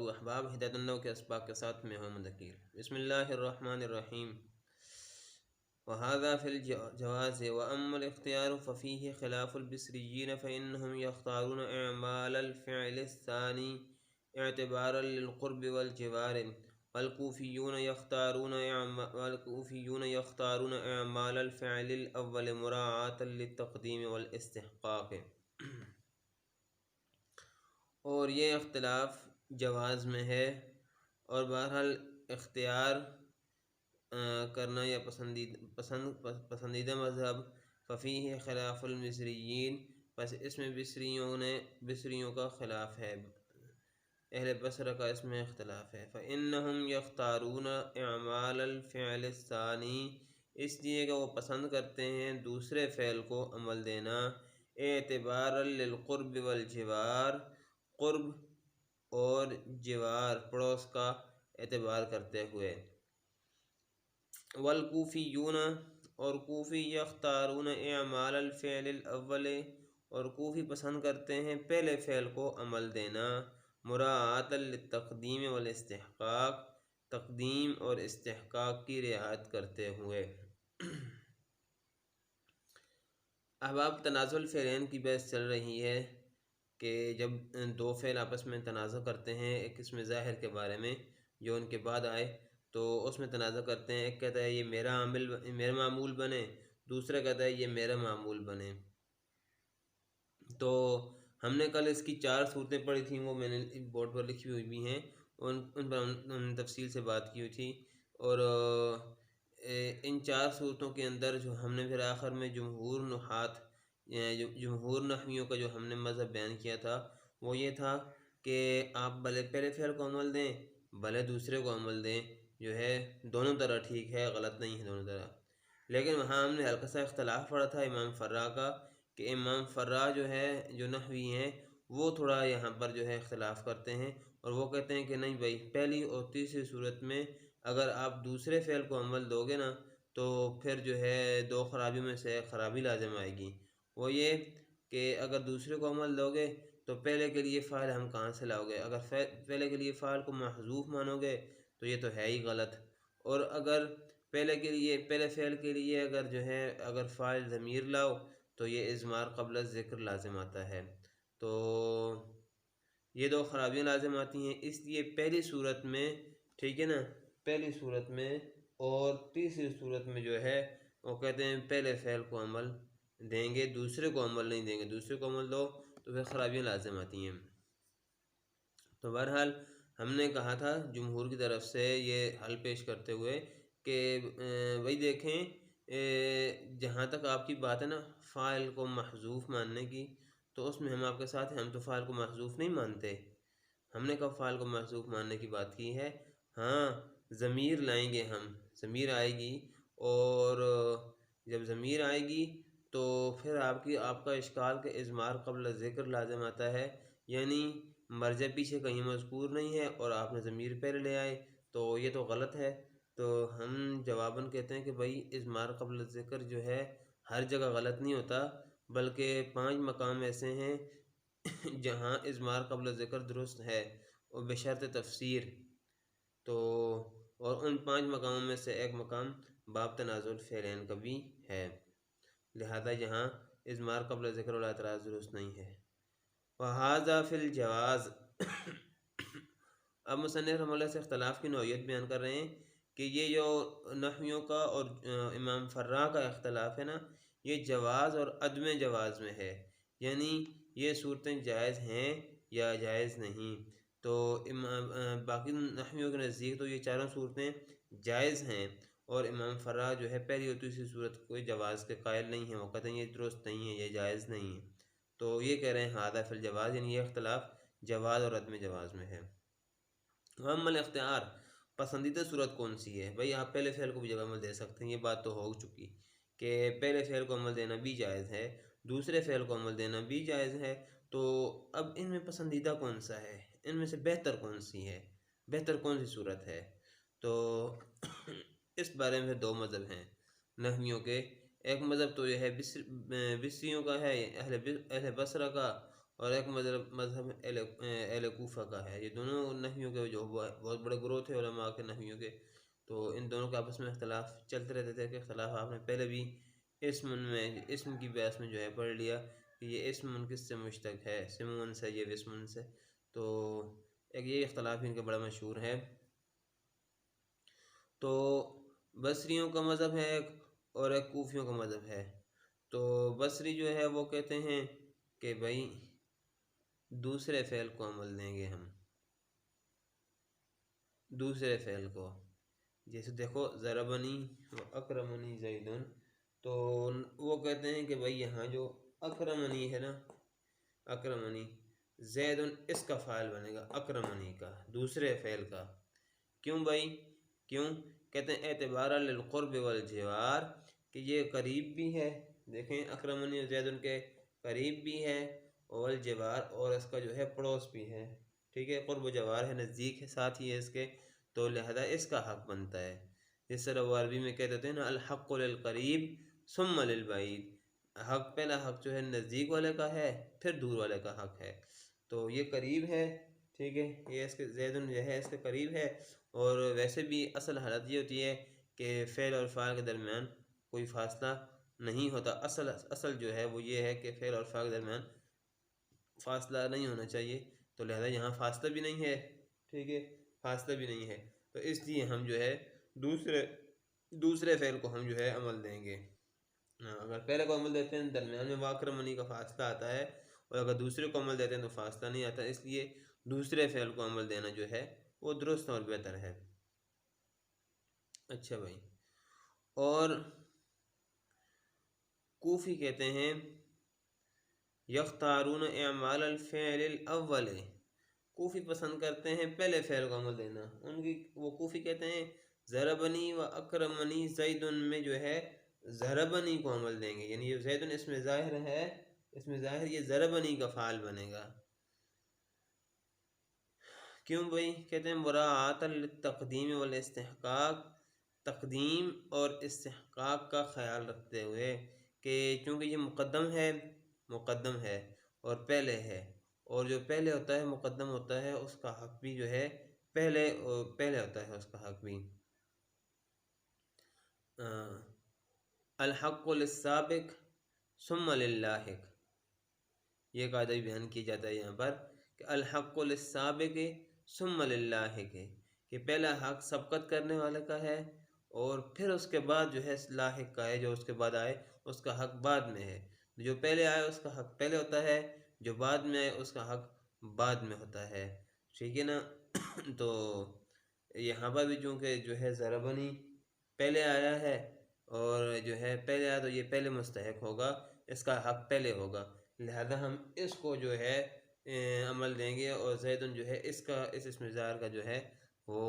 وبرکاتہ۔ احباب، ہدایت اللہ کے اسباق کے ساتھ میں ہوں ذکیر۔ بسم اللہ الرحمن الرحیم۔ وهذا في الجواز وأما الاختيار ففيه خلاف البصريين فإنهم يختارون إعمال الفعل الثاني اعتبارا للقرب والجوار، والكوفيون يختارون إعمال الفعل الأول مراعاة للتقديم والاستحقاق۔ اور یہ اختلاف جواز میں ہے، اور بہرحال اختیار کرنا یا پسندیدہ مذہب ففیہ خلاف المصریین، پس اس میں بصریوں کا خلاف ہے، اہل بصرہ کا اس میں اختلاف ہے۔ فإنہم یختارون اعمال الفعل الثانی، اس لیے کہ وہ پسند کرتے ہیں دوسرے فعل کو عمل دینا، اعتبارا للقرب والجوار، قرب اور جوار پڑوس کا اعتبار کرتے ہوئے۔ والکوفیون، اور کوفی یختارون اعمال الفعل الاول، اور کوفی پسند کرتے ہیں پہلے فعل کو عمل دینا، مراعاۃ للتقدیم والاستحقاق، تقدیم اور استحقاق کی رعایت کرتے ہوئے۔ احباب، تنازع الفعلین کی بحث چل رہی ہے کہ جب دو فعل آپس میں تنازع کرتے ہیں، ایک قسم ظاہر کے بارے میں جو ان کے بعد آئے، تو اس میں تنازع کرتے ہیں، ایک کہتا ہے یہ میرا معمول بنے، دوسرا کہتا ہے یہ میرا معمول بنے۔ تو ہم نے کل اس کی 4 صورتیں پڑھی تھیں، وہ میں نے بورڈ پر لکھی ہوئی بھی ہیں، ان پر ہم نے تفصیل سے بات کی ہوئی تھی، اور ان 4 صورتوں کے اندر جو ہم نے پھر آخر میں جمہور نحویوں کا جو ہم نے مذہب بیان کیا تھا، وہ یہ تھا کہ آپ بھلے پہلے فعل کو عمل دیں، بھلے دوسرے کو عمل دیں، جو ہے دونوں طرح ٹھیک ہے، غلط نہیں ہے دونوں طرح۔ لیکن وہاں ہم نے ہلکا سا اختلاف پڑھا تھا امام فرا کا، کہ امام فرا جو ہے، جو نحوی ہیں، وہ تھوڑا یہاں پر جو ہے اختلاف کرتے ہیں، اور وہ کہتے ہیں کہ نہیں بھائی، پہلی اور تیسری صورت میں اگر آپ دوسرے فعل کو عمل دو گے نا، تو پھر جو ہے 2 خرابیوں میں سے ایک خرابی لازم آئے گی۔ وہ یہ کہ اگر دوسرے کو عمل دو گے تو پہلے کے لیے فاعل ہم کہاں سے لاؤ گے؟ اگر پہلے کے لیے فاعل کو محذوف مانو گے تو یہ تو ہے ہی غلط، اور اگر پہلے فعل کے لیے اگر فاعل ضمیر لاؤ تو یہ اضمار قبل الذکر لازم آتا ہے، تو یہ 2 خرابیاں لازم آتی ہیں۔ اس لیے پہلی صورت میں، ٹھیک ہے نا، پہلی صورت میں اور تیسری صورت میں جو ہے وہ کہتے ہیں پہلے فعل کو عمل دیں گے، دوسرے کو عمل نہیں دیں گے، دوسرے کو عمل دو تو پھر خرابیاں لازم آتی ہیں۔ تو بہرحال ہم نے کہا تھا جمہور کی طرف سے یہ حل پیش کرتے ہوئے کہ وہی دیکھیں، جہاں تک آپ کی بات ہے نا فاعل کو محذوف ماننے کی، تو اس میں ہم آپ کے ساتھ ہیں، ہم تو فاعل کو محذوف نہیں مانتے۔ ہم نے کب فاعل کو محذوف ماننے کی بات کی ہے؟ ہاں، ضمیر لائیں گے، ہم ضمیر آئے گی، اور جب ضمیر آئے گی تو پھر آپ کا اشکال کہ اضمار قبل ذکر لازم آتا ہے، یعنی مرجع پیچھے کہیں مذکور نہیں ہے اور آپ نے ضمیر پہلے لے آئے، تو یہ تو غلط ہے۔ تو ہم جواباً کہتے ہیں کہ بھائی اضمار قبل ذکر جو ہے ہر جگہ غلط نہیں ہوتا، بلکہ 5 مقام ایسے ہیں جہاں اضمار قبل ذکر درست ہے، اور بشرط تفسیر، تو اور ان 5 مقاموں میں سے ایک مقام باب تنازع الفعلین کا بھی ہے، لہذا یہاں اضمار قبل ذکر والا اعتراض درست نہیں ہے۔ وَهَذَا فِي الْجَوَازِ اب مصنف رحمہ اللہ سے اختلاف کی نوعیت بیان کر رہے ہیں کہ یہ جو نحویوں کا اور امام فرا کا اختلاف ہے نا، یہ جواز اور عدم جواز میں ہے، یعنی یہ صورتیں جائز ہیں یا جائز نہیں۔ تو باقی نحویوں کے نزدیک تو یہ 4 صورتیں جائز ہیں، اور امام فرا جو ہے پہلی اور تیسری صورت کوئی جواز کے قائل نہیں ہیں، وہ کہتے ہیں یہ درست نہیں ہے، یہ جائز نہیں ہے۔ تو یہ کہہ رہے ہیں ہذا فی الجواز، یعنی یہ اختلاف جواز اور عدم جواز میں ہے۔ اما الاختیار، پسندیدہ صورت کون سی ہے؟ بھئی آپ پہلے فعل کو بھی جب عمل دے سکتے ہیں، یہ بات تو ہو چکی کہ پہلے فعل کو عمل دینا بھی جائز ہے، دوسرے فعل کو عمل دینا بھی جائز ہے، تو اب ان میں پسندیدہ کون سا ہے؟ ان میں سے بہتر کون سی ہے؟ بہتر کون سی صورت ہے؟ تو اس بارے میں 2 مذہب ہیں نحویوں کے۔ ایک مذہب تو یہ ہے بصریوں کا ہے، اہل بصرہ کا، اور ایک مذہب اہل کوفہ کا ہے۔ یہ دونوں نحویوں کے جو بہت بڑے گروہ تھے علماء کے نحویوں کے، تو ان دونوں کے آپس میں اختلاف چلتے رہتے تھے کہ اختلاف آپ نے پہلے بھی اسم کی بحث میں جو ہے پڑھ لیا کہ یہ اسم ان کس سے مشتق ہے، سمون سے، یہ وسمن سے، تو ایک یہ اختلاف ان کا بڑا مشہور ہے۔ تو بصریوں کا مذہب ہے ایک، اور ایک کوفیوں کا مذہب ہے۔ تو بصری جو ہے وہ کہتے ہیں کہ بھائی دوسرے فعل کو عمل دیں گے ہم، دوسرے فعل کو، جیسے دیکھو ضربنی و اکرمنی زیدن، تو وہ کہتے ہیں کہ بھائی یہاں جو اکرمنی ہے نا، اکرمنی زیدن اس کا فاعل بنے گا اکرمنی کا، دوسرے فعل کا۔ کیوں بھائی؟ کیوں؟ کہتے ہیں اعتبارا للقرب والجوار، کہ یہ قریب بھی ہے، دیکھیں اکرمنی زیدن کے قریب بھی ہے، اور الجوار اور اس کا جو ہے پڑوس بھی ہے، ٹھیک ہے، قرب و جوار ہے، نزدیک ہے، ساتھ ہی ہے اس کے، تو لہذا اس کا حق بنتا ہے۔ جس طرح وہ عربی میں کہتے ہیں نا الحق للقریب ثم للبعید، حق پہلا حق جو ہے نزدیک والے کا ہے، پھر دور والے کا حق ہے، تو یہ قریب ہے، ٹھیک ہے، یہ اس کے زیدن جو ہے اس کے قریب ہے۔ اور ویسے بھی اصل حالت یہ ہوتی ہے کہ فعل اور فاعل کے درمیان کوئی فاصلہ نہیں ہوتا، اصل جو ہے وہ یہ ہے کہ فعل اور فاعل کے درمیان فاصلہ نہیں ہونا چاہیے، تو لہذا یہاں فاصلہ بھی نہیں ہے، ٹھیک ہے، فاصلہ بھی نہیں ہے، تو اس لیے ہم جو ہے دوسرے فعل کو ہم جو ہے عمل دیں گے۔ اگر پہلے کو عمل دیتے ہیں درمیان میں واکرمنی کا فاصلہ آتا ہے، اور اگر دوسرے کو عمل دیتے ہیں تو فاصلہ نہیں آتا، اس لیے دوسرے فعل کو عمل دینا جو ہے وہ درست اور بہتر ہے۔ اچھا بھائی، اور کوفی کہتے ہیں یختارون اعمال الفعل الاول، کوفی پسند کرتے ہیں پہلے فعل کو عمل دینا، وہ کوفی کہتے ہیں ضربنی و اکرمنی زیدن میں جو ہے ضربنی کو عمل دیں گے، یعنی یہ زیدن اس میں ظاہر ہے، اس میں ظاہر یہ ضربنی کا فعال بنے گا۔ کیوں بھائی؟ کہتے ہیں مراعاۃ للتقدیم والاستحقاق، تقدیم اور استحقاق کا خیال رکھتے ہوئے کہ چونکہ یہ مقدم ہے اور پہلے ہے، اور جو پہلے ہوتا ہے مقدم ہوتا ہے، اس کا حق بھی جو ہے پہلے ہوتا ہے، اس کا حق بھی۔ الحق للسابق ثم للاحق، یہ قاعدہ بھی بیان کیا جاتا ہے یہاں پر کہ الحق للسابق ثم للاحق، کہ پہلا حق سبقت کرنے والے کا ہے، اور پھر اس کے بعد جو ہے لاحق کا ہے، جو اس کے بعد آئے اس کا حق بعد میں ہے، جو پہلے آئے اس کا حق پہلے ہوتا ہے، جو بعد میں آئے اس کا حق بعد میں ہوتا ہے، ٹھیک ہے نا۔ تو یہاں پر بھی چونکہ جو ہے ضربنی پہلے آیا ہے، اور جو ہے پہلے آیا تو یہ پہلے مستحق ہوگا، اس کا حق پہلے ہوگا، لہذا ہم اس کو جو ہے عمل دیں گے، اور زیدن جو ہے اس اسم ظاہر کا جو ہے وہ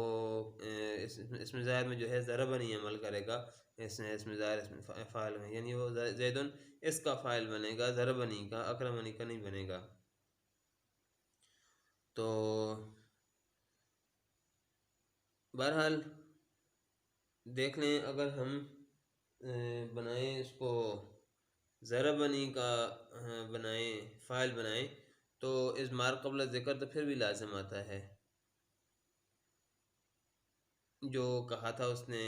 اسم ظاہر میں جو ہے ضربنی عمل کرے گا، اسم ظاہر اسم فاعل میں، یعنی وہ زیدن اس کا فاعل بنے گا، ضربنی کا، اکرمنی کا نہیں بنے گا۔ تو بہرحال دیکھ لیں، اگر ہم بنائیں اس کو ضربنی کا بنائیں، فاعل بنائیں، تو اضمار قبل ذکر تو پھر بھی لازم آتا ہے، جو کہا تھا اس نے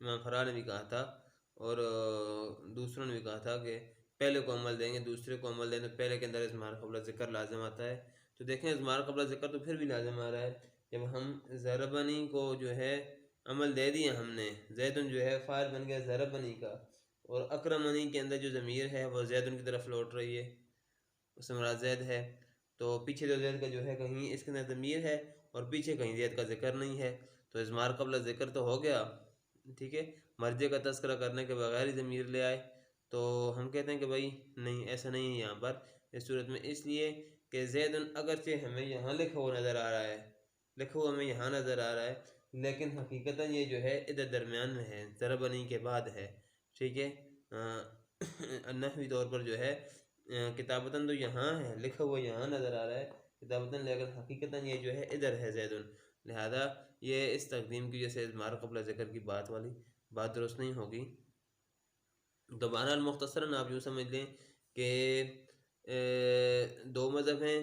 امام فرا نے بھی کہا تھا، اور دوسروں نے بھی کہا تھا کہ پہلے کو عمل دیں گے، دوسرے کو عمل دیں تو پہلے کے اندر اضمار قبل ذکر لازم آتا ہے، تو دیکھیں اضمار قبل ذکر تو پھر بھی لازم آ رہا ہے، جب ہم ضربنی کو جو ہے عمل دے دیا ہم نے، زیدن جو ہے فاعل بن گیا ضربنی کا، اور اکرمنی کے اندر جو ضمیر ہے وہ زیدن کی طرف لوٹ رہی ہے، اس سے مراد زید ہے، تو پیچھے جو زید کا جو ہے کہیں اس کے اندر ضمیر ہے، اور پیچھے کہیں زید کا ذکر نہیں ہے، تو اضمار قبل ذکر تو ہو گیا، ٹھیک ہے، مرجع کا تذکرہ کرنے کے بغیر ہی ضمیر لے آئے، تو ہم کہتے ہیں کہ بھائی نہیں، ایسا نہیں ہے یہاں پر اس صورت میں، اس لیے کہ زیدن اگرچہ ہمیں یہاں لکھا ہوا نظر آ رہا ہے، لکھا ہوا ہمیں یہاں نظر آ رہا ہے، لیکن حقیقتاً یہ جو ہے ادھر درمیان میں ہے، ضربنی کے بعد ہے، ٹھیک ہے، نحوی طور پر جو ہے کتابتاً تو یہاں ہے، لکھا ہوا یہاں نظر آ رہا ہے کتابتاً، لیکن حقیقتاً یہ جو ہے ادھر ہے زیدن، لہذا یہ اس تقدیم کی جیسے اضمار قبل ذکر کی بات والی بات درست نہیں ہوگی۔ تو بہرحال مختصراً آپ یوں سمجھ لیں کہ دو مذہب ہیں،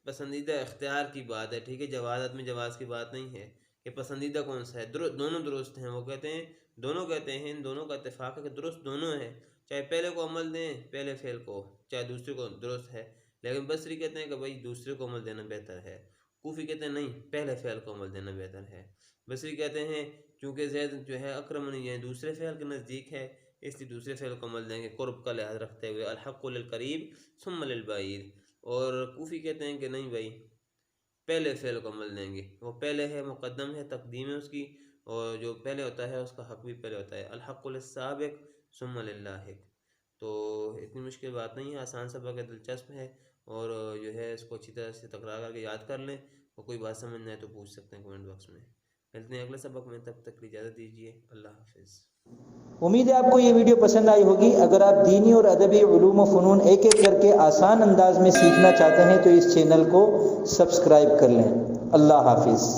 پسندیدہ اختیار کی بات ہے، ٹھیک ہے، جوازت میں جواز کی بات نہیں ہے کہ پسندیدہ کون سا ہے، دونوں درست ہیں، وہ کہتے ہیں، دونوں کہتے ہیں، ان دونوں کا اتفاق ہے کہ درست دونوں ہیں، چاہے پہلے کو عمل دیں پہلے فعل کو، چاہے دوسرے کو، درست ہے، لیکن بصری کہتے ہیں کہ بھائی دوسرے کو عمل دینا بہتر ہے، کوفی کہتے ہیں نہیں پہلے فعل کو عمل دینا بہتر ہے، بصری کہتے ہیں چونکہ زید جو ہے اکرم نہیں ہے، دوسرے فعل کے نزدیک ہے، اس لیے دوسرے فعل کو عمل دیں گے قرب کا لحاظ رکھتے ہوئے، الحق للقریب ثم للبعید، اور کوفی کہتے ہیں کہ نہیں بھائی پہلے فعل کو عمل دیں گے، وہ پہلے ہے، مقدم ہے، تقدیم ہے اس کی، اور جو پہلے ہوتا ہے اس کا حق بھی پہلے ہوتا ہے، الحق للسابق ثم لللاحق۔ تو اتنی مشکل بات نہیں ہے، آسان سبق ہے، دلچسپ ہے، اور جو ہے اس کو اچھی طرح سے تکرار کر کے یاد کر لیں، اور کوئی بات سمجھ نہ آئے تو پوچھ سکتے ہیں کمنٹ باکس میں۔ ملتے ہیں اگلے سبق میں، تب تک کی اجازت دیجیے، اللہ حافظ۔ امید ہے آپ کو یہ ویڈیو پسند آئی ہوگی۔ اگر آپ دینی اور ادبی علوم و فنون ایک ایک کر کے آسان انداز میں سیکھنا چاہتے ہیں تو اس چینل کو سبسکرائب کر لیں۔ اللہ حافظ۔